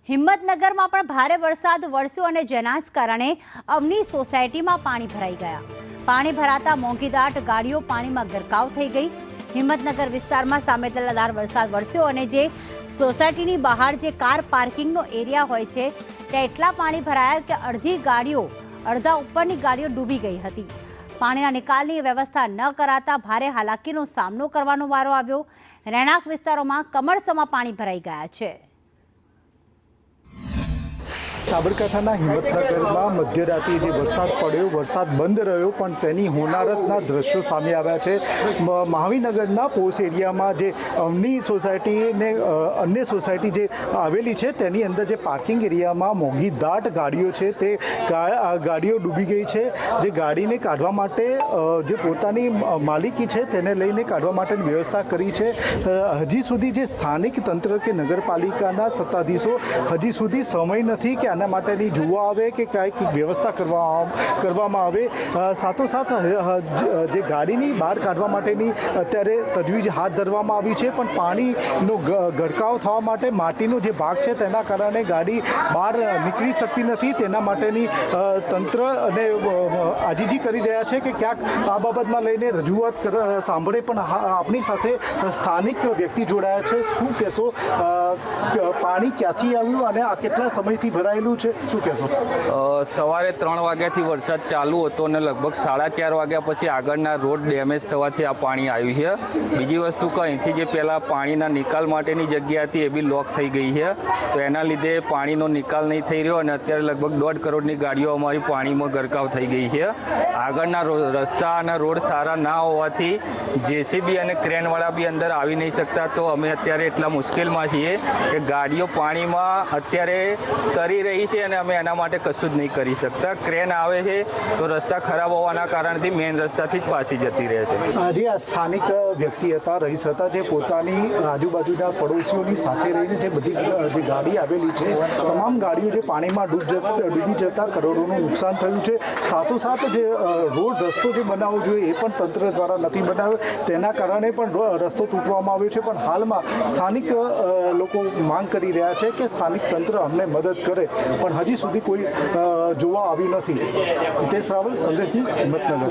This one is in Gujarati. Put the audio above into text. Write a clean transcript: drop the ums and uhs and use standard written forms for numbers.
હિંમતનગરમાં પણ ભારે વરસાદ વરસ્યો અને જેના જ કારણે અવની સોસાયટીમાં પાણી ભરાઈ ગયા. પાણી ભરાતા મોંઘીદાટ ગાડીઓ પાણીમાં ગરકાવ થઈ ગઈ. હિંમતનગર વિસ્તારમાં સામેતલદાર વરસાદ વરસ્યો અને જે સોસાયટીની બહાર જે કાર પાર્કિંગનો એરિયા હોય છે ત્યાં એટલા પાણી ભરાયા કે અડધા ઉપરની ગાડીઓ ડૂબી ગઈ હતી. પાણીના નિકાલની વ્યવસ્થા ન કરાતા ભારે હાલાકીનો સામનો કરવાનો વારો આવ્યો. રહેણાંક વિસ્તારોમાં કમરસમાં પાણી ભરાઈ ગયા છે. સાબરકાંઠાના હિંમતનગરમાં મધ્યરાત્રિએ જે વરસાદ પડ્યો, વરસાદ બંધ રહ્યો પણ તેની હોનારતના દ્રશ્યો સામે આવ્યા છે. મહાવીનગરના પોશ એરિયામાં જે અવની સોસાયટી ને અન્ય સોસાયટી જે આવેલી છે તેની અંદર જે પાર્કિંગ એરિયામાં મોંઘીદાટ ગાડીઓ છે તે ગાડીઓ ડૂબી ગઈ છે. જે ગાડીને કાઢવા માટે જે પોતાની માલિકી છે તેને લઈને કાઢવા માટેની વ્યવસ્થા કરી છે. હજી સુધી જે સ્થાનિક તંત્ર કે નગરપાલિકાના સત્તાધીશો હજી સુધી સમય નથી કે આના માટેની જોવા આવે કે કાંઈક વ્યવસ્થા કરવામાં આવે. સાથોસાથ જે ગાડીની બહાર કાઢવા માટેની અત્યારે તજવીજ હાથ ધરવામાં આવી છે પણ પાણીનો ગરકાવ થવા માટે માટીનો જે ભાગ છે તેના કારણે ગાડી બહાર નીકળી શકતી નથી. તેના માટેની તંત્ર અને આજીજી કરી રહ્યા છે કે ક્યાંક આ બાબતમાં લઈને રજૂઆત સાંભળે. પણ આપણી સાથે સ્થાનિક વ્યક્તિ જોડાયા છે. શું કહેશો, પાણી ક્યાંથી આવ્યું અને આ કેટલા સમયથી ભરાયેલું છે, શું કહેશો? સવારે 3 વાગ્યાથી વરસાદ ચાલુ હતો અને લગભગ 4:30 વાગ્યા પછી આગળના રોડ ડેમેજ થવાથી આ પાણી આવ્યું છે. બીજી વસ્તુ કે અહીંથી જે પહેલાં પાણીના નિકાલ માટેની જગ્યા હતી એ બી લોક થઈ ગઈ છે, તો એના લીધે પાણીનો નિકાલ નહીં થઈ રહ્યો અને અત્યારે લગભગ 1.5 કરોડની ગાડીઓ અમારી પાણીમાં ગરકાવ થઈ ગઈ છે. આગળના રસ્તા અને રોડ સારા ના હોવાથી જેસીબી અને ક્રેનવાળા બી અંદર આવી નહીં શકતા, તો અમે અત્યારે એટલા મુશ્કેલમાં છીએ કે ગાડીઓ પાણીમાં અત્યારે તરી રહી છે અને અમે એના માટે કશું જ નહીં કરી શકતા. ક્રેન આવે છે તો રસ્તા ખરાબ હોવાના કારણથી મેઇન રસ્તાથી જ પાછી જતી રહે છે. આજે આ સ્થાનિક વ્યક્તિ હતા, રહીશ હતા, જે પોતાની આજુબાજુના પડોશીઓની સાથે રહીને જે બધી જે ગાડી આવેલી છે તમામ ગાડીઓ જે પાણીમાં ડૂબી જતા કરોડોનું નુકસાન થયું છે. સાથોસાથ જે રોડ રસ્તો જે બનાવવો જોઈએ એ પણ તંત્ર દ્વારા નથી બનાવ્યો, તેના કારણે પણ રસ્તો તૂટવામાં આવ્યો છે. પણ હાલમાં સ્થાનિક લોકો માંગ કરી રહ્યા છે કે સ્થાનિક તંત્ર અમને મદદ કરે, પણ હજી સુધી કોઈ જોવા આવ્યું નથી. હિતેશ રાવલ, સંદેશ ન્યૂઝ, હિંમતનગર.